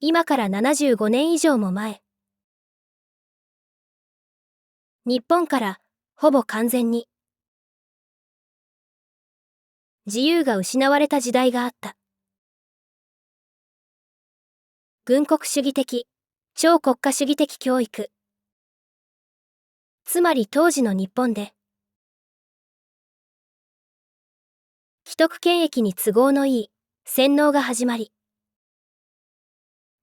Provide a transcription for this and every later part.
今から75年以上も前、日本からほぼ完全に自由が失われた時代があった。軍国主義的、超国家主義的教育。つまり当時の日本で、既得権益に都合のいい洗脳が始まり、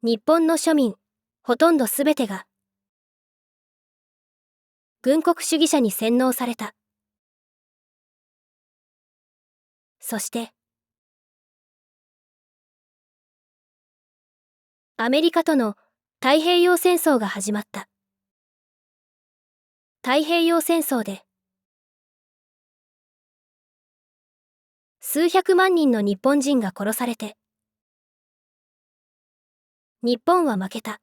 日本の庶民、ほとんどすべてが、軍国主義者に洗脳された。そして、アメリカとの太平洋戦争が始まった。太平洋戦争で、数百万人の日本人が殺されて、日本は負けた。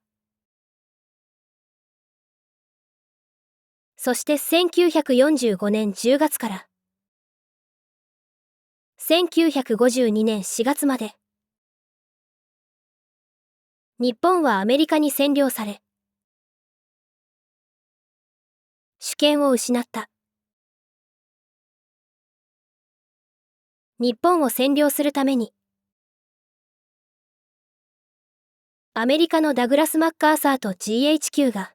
そして1945年10月から1952年4月まで、日本はアメリカに占領され、主権を失った。日本を占領するために、アメリカのダグラス・マッカーサーと GHQ が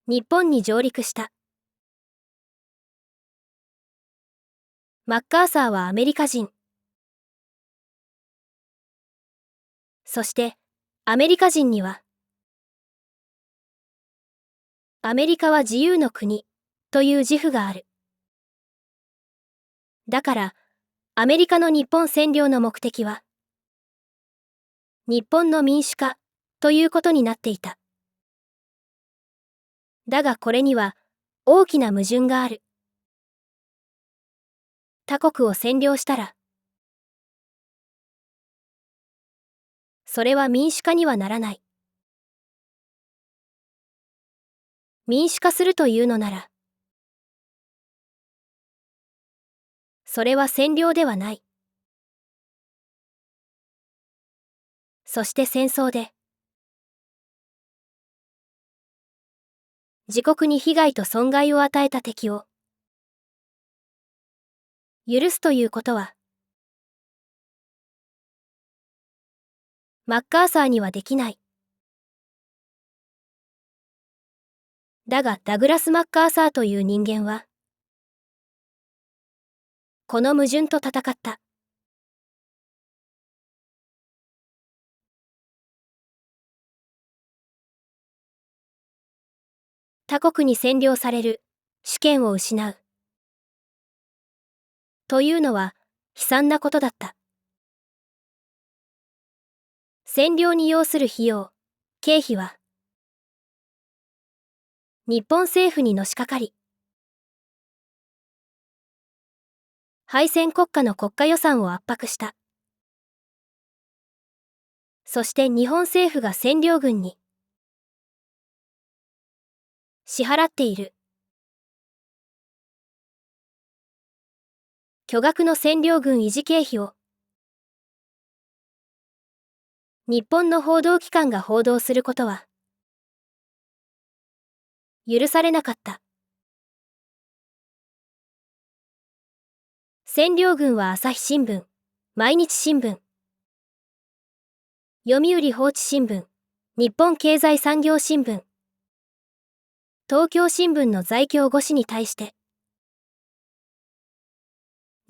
日本に上陸した。マッカーサーはアメリカ人。そしてアメリカ人には、アメリカは自由の国という自負がある。だから、アメリカの日本占領の目的は、日本の民主化ということになっていた。だがこれには大きな矛盾がある。他国を占領したら、それは民主化にはならない。民主化するというのなら、それは占領ではない。そして戦争で、自国に被害と損害を与えた敵を許すということは、マッカーサーにはできない。だがダグラス・マッカーサーという人間は、この矛盾と戦った。他国に占領される、主権を失う。というのは悲惨なことだった。占領に要する費用、経費は、日本政府にのしかかり、敗戦国家の国家予算を圧迫した。そして日本政府が占領軍に支払っている巨額の占領軍維持経費を日本の報道機関が報道することは許されなかった。占領軍は朝日新聞、毎日新聞、読売放置新聞、日本経済産業新聞、東京新聞の在京5紙に対して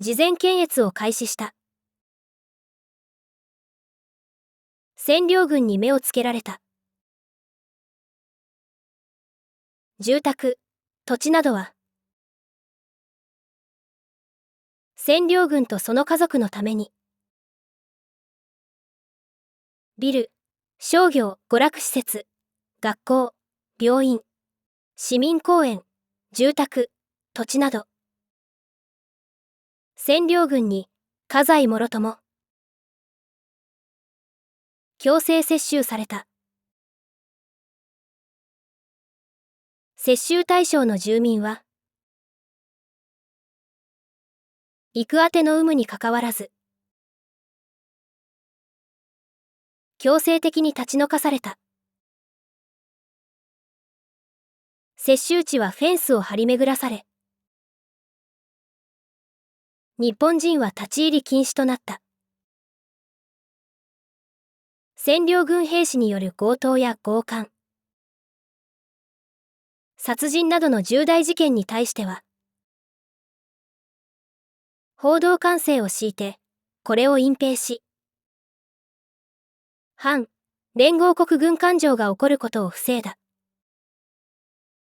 事前検閲を開始した。占領軍に目をつけられた住宅、土地などは占領軍とその家族のためにビル、商業、娯楽施設、学校、病院、市民公園、住宅、土地など占領軍に家財もろとも強制接収された。接収対象の住民は行くあての有無にかかわらず強制的に立ち退かされた。接収地はフェンスを張り巡らされ、日本人は立ち入り禁止となった。占領軍兵士による強盗や強姦、殺人などの重大事件に対しては、報道管制を敷いて、これを隠蔽し、反連合国軍感情が起こることを防いだ。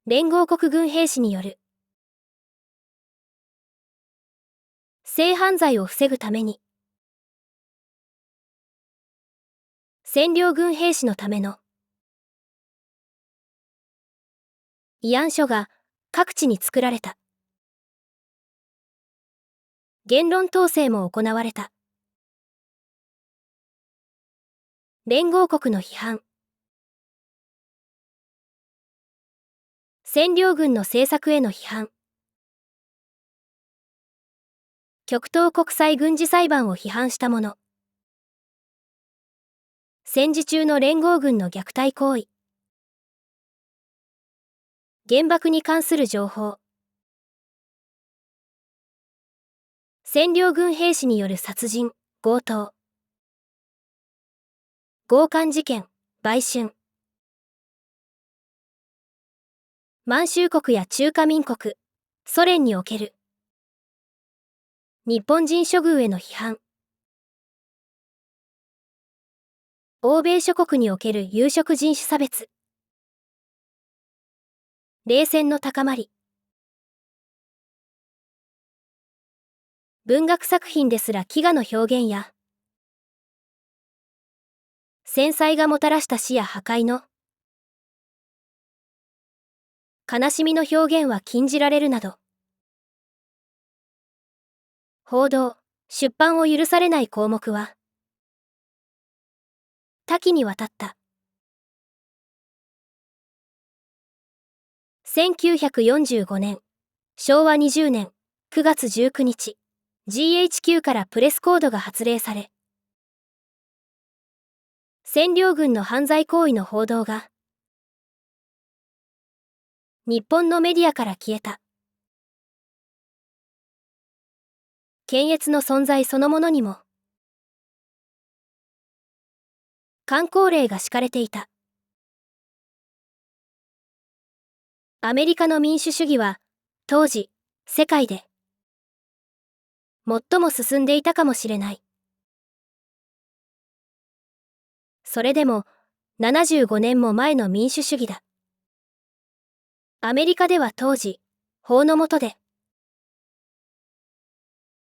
連合国軍兵士による性犯罪を防ぐために、占領軍兵士のための慰安所が各地に作られた。言論統制も行われた。連合国の批判、占領軍の政策への批判、極東国際軍事裁判を批判したもの、戦時中の連合軍の虐待行為、原爆に関する情報、占領軍兵士による殺人、強盗、強姦事件、売春、満州国や中華民国、ソ連における日本人処遇への批判、欧米諸国における有色人種差別、冷戦の高まり、文学作品ですら飢餓の表現や、戦災がもたらした死や破壊の悲しみの表現は禁じられるなど、報道、出版を許されない項目は多岐にわたった。1945年、昭和20年9月19日、GHQ からプレスコードが発令され、占領軍の犯罪行為の報道が日本のメディアから消えた。検閲の存在そのものにも箝口令が敷かれていた。アメリカの民主主義は当時世界で最も進んでいたかもしれない。それでも75年も前の民主主義だ。アメリカでは当時法の下で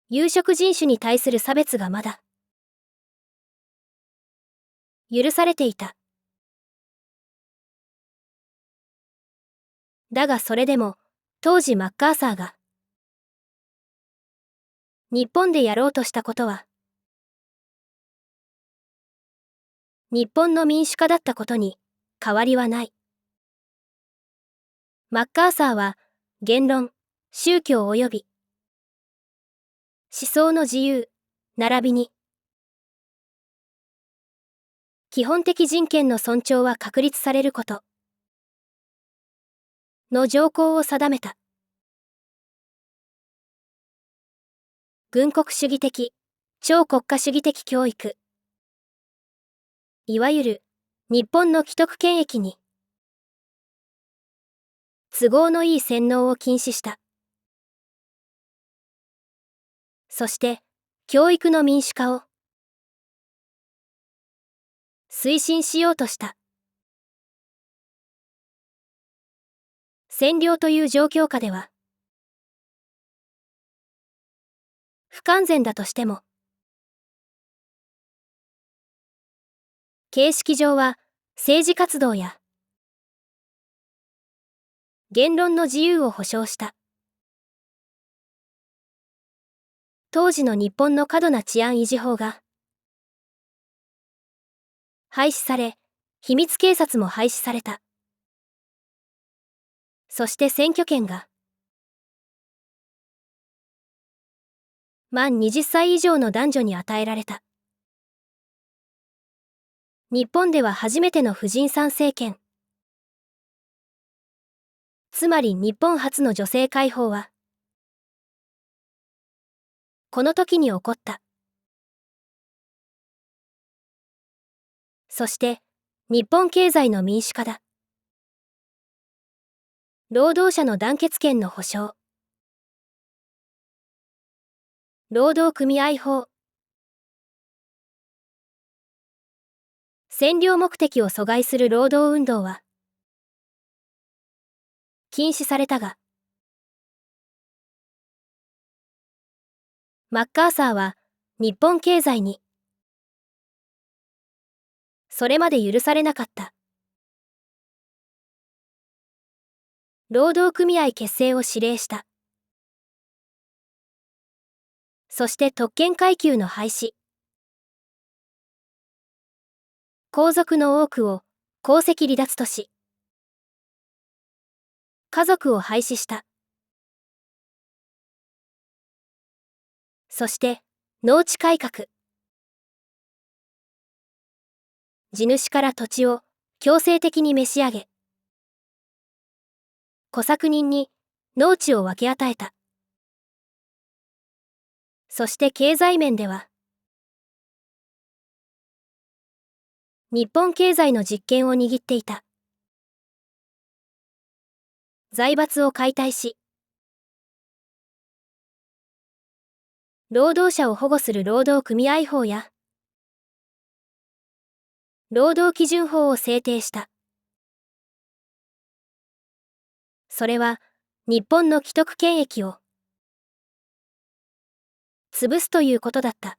有色人種に対する差別がまだ許されていた。だがそれでも当時マッカーサーが日本でやろうとしたことは日本の民主化だったことに変わりはない。マッカーサーは言論、宗教及び思想の自由、並びに基本的人権の尊重は確立されることの条項を定めた。軍国主義的、超国家主義的教育、いわゆる日本の既得権益に都合のいい洗脳を禁止した。そして教育の民主化を推進しようとした。占領という状況下では不完全だとしても形式上は政治活動や言論の自由を保障した。当時の日本の過度な治安維持法が廃止され、秘密警察も廃止された。そして選挙権が満20歳以上の男女に与えられた。日本では初めての婦人参政権。つまり日本初の女性解放は、この時に起こった。そして、日本経済の民主化だ。労働者の団結権の保障。労働組合法。占領目的を阻害する労働運動は、禁止されたが、マッカーサーは、日本経済に、それまで許されなかった。労働組合結成を指令した。そして特権階級の廃止。皇族の多くを皇籍離脱とし、家族を廃止した。そして、農地改革。地主から土地を強制的に召し上げ、小作人に農地を分け与えた。そして経済面では、日本経済の実権を握っていた。財閥を解体し、労働者を保護する労働組合法や、労働基準法を制定した。それは、日本の既得権益を潰すということだった。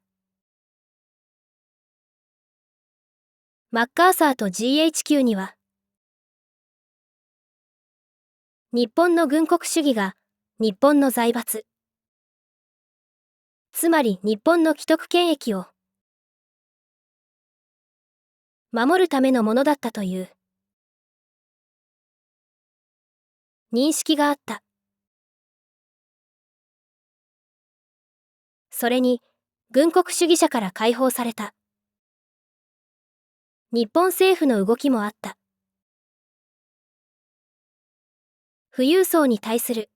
マッカーサーと GHQ には、日本の軍国主義が日本の財閥、つまり日本の既得権益を守るためのものだったという認識があった。それに、軍国主義者から解放された日本政府の動きもあった。富裕層に対する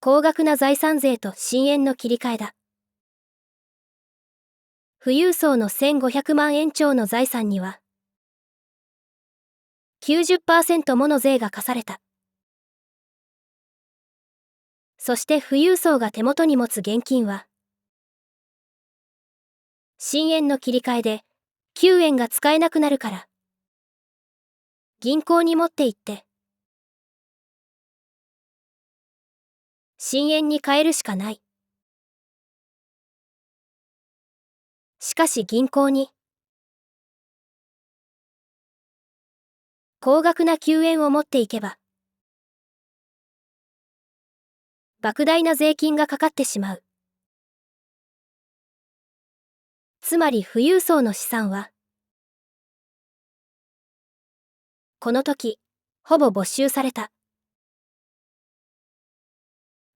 高額な財産税と深淵の切り替えだ。富裕層の1500万円超の財産には 90% もの税が課された。そして富裕層が手元に持つ現金は深淵の切り替えで9円が使えなくなるから銀行に持って行って深淵に変えるしかない。しかし銀行に高額な9円を持っていけば莫大な税金がかかってしまう。つまり富裕層の資産はこの時ほぼ没収された。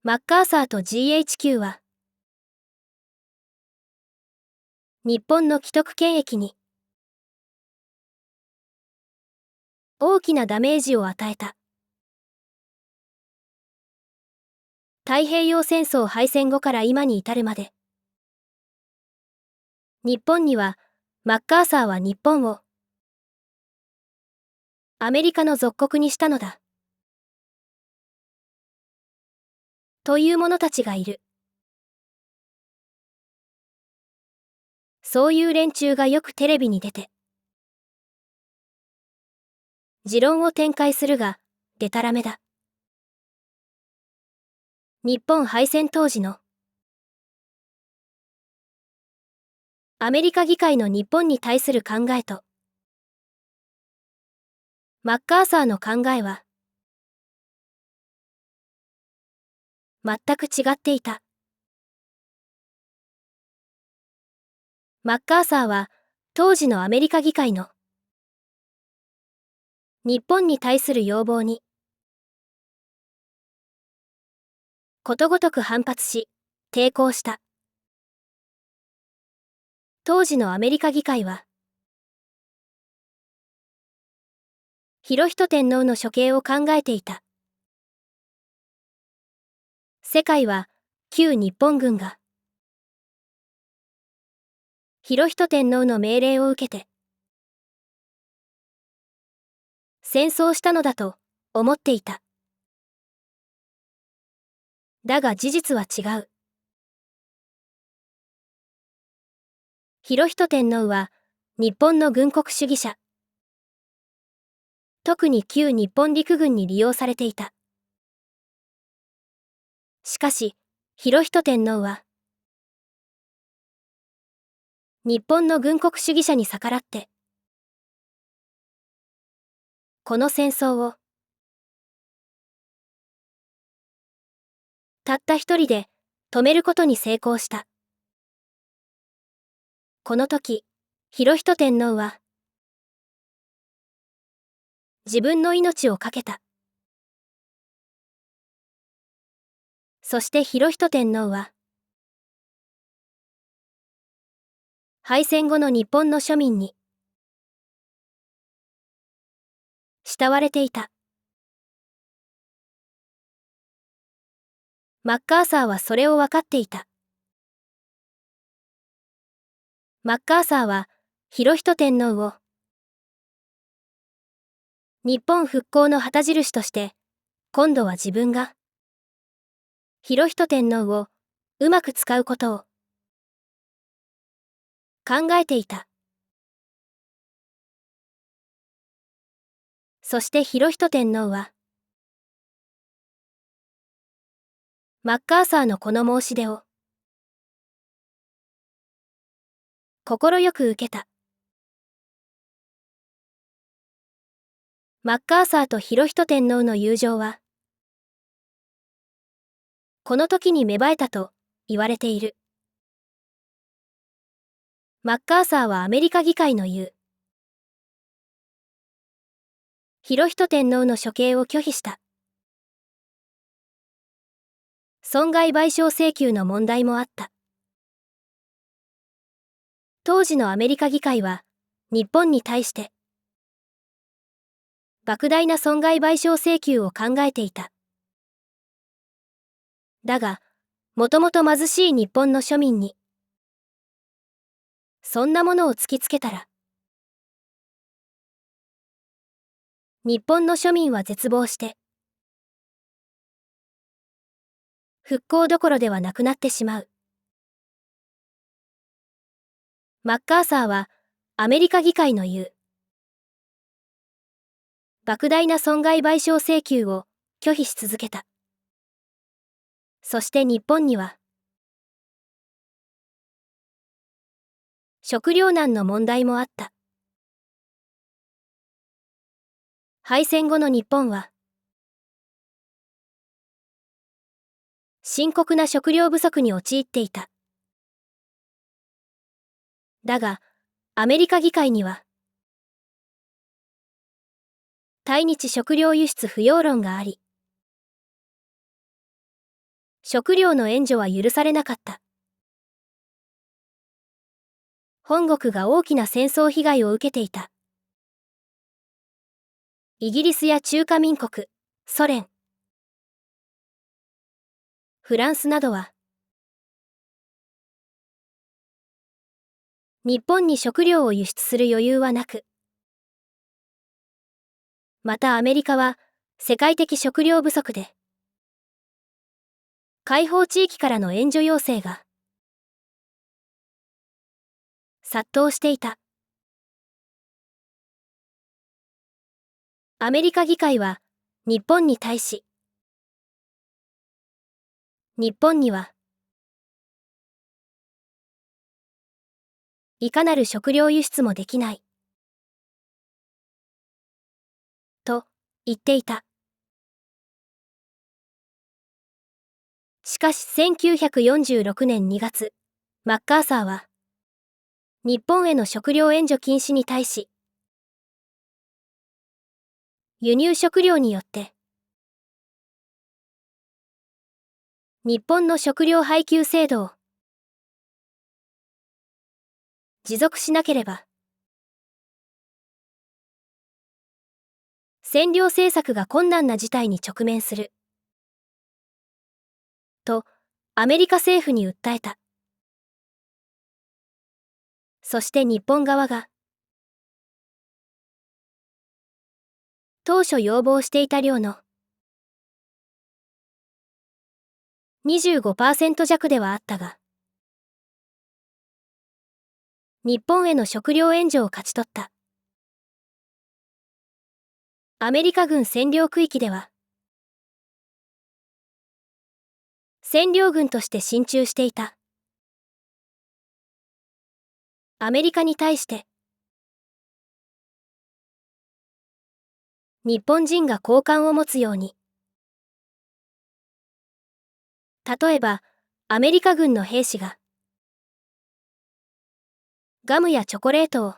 マッカーサーと GHQ は日本の既得権益に大きなダメージを与えた。太平洋戦争敗戦後から今に至るまで、日本には、マッカーサーは日本をアメリカの属国にしたのだ。という者たちがいる。そういう連中がよくテレビに出て、持論を展開するが、でたらめだ。日本敗戦当時のアメリカ議会の日本に対する考えと、マッカーサーの考えは、全く違っていた。マッカーサーは、当時のアメリカ議会の日本に対する要望に、ことごとく反発し、抵抗した。当時のアメリカ議会は、裕仁天皇の処刑を考えていた。世界は、旧日本軍が、裕仁天皇の命令を受けて、戦争したのだと思っていた。だが事実は違う。裕仁天皇は、日本の軍国主義者。特に旧日本陸軍に利用されていた。しかし、裕仁天皇は、日本の軍国主義者に逆らって、この戦争を、たった一人で止めることに成功した。この時、裕仁天皇は、自分の命を懸けた。そして裕仁天皇は、敗戦後の日本の庶民に、慕われていた。マッカーサーはそれを分かっていた。マッカーサーは、裕仁天皇を、日本復興の旗印として、今度は自分が、裕仁天皇を、うまく使うことを、考えていた。そして裕仁天皇は、マッカーサーのこの申し出を、快く受けた。マッカーサーと裕仁天皇の友情は、この時に芽生えたと言われている。マッカーサーはアメリカ議会の裕仁天皇の処刑を拒否した。損害賠償請求の問題もあった。当時のアメリカ議会は、日本に対して、莫大な損害賠償請求を考えていた。だが、もともと貧しい日本の庶民に、そんなものを突きつけたら、日本の庶民は絶望して、復興どころではなくなってしまう。マッカーサーは、アメリカ議会の莫大な損害賠償請求を拒否し続けた。そして日本には、食糧難の問題もあった。敗戦後の日本は、深刻な食糧不足に陥っていた。だが、アメリカ議会には、対日食糧輸出不要論があり、食糧の援助は許されなかった。本国が大きな戦争被害を受けていた。イギリスや中華民国、ソ連、フランスなどは、日本に食料を輸出する余裕はなく、またアメリカは世界的食料不足で、開放地域からの援助要請が殺到していた。アメリカ議会は日本に対し、日本にはいかなる食料輸出もできない、と言っていた。しかし1946年2月、マッカーサーは、日本への食料援助禁止に対し、輸入食料によって、日本の食料配給制度を持続しなければ、占領政策が困難な事態に直面する。と、アメリカ政府に訴えた。そして日本側が、当初要望していた量の 25% 弱ではあったが、日本への食料援助を勝ち取った。アメリカ軍占領区域では、占領軍として進駐していた。アメリカに対して、日本人が好感を持つように。例えば、アメリカ軍の兵士が、ガムやチョコレートを、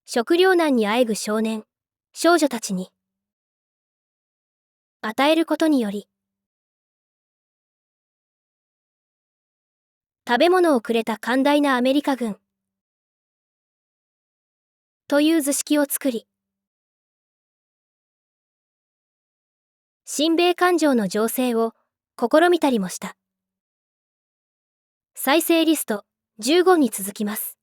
食糧難にあえぐ少年、少女たちに、与えることにより、食べ物をくれた寛大なアメリカ軍、という図式を作り、親米感情の醸成を試みたりもした。再生リスト15に続きます。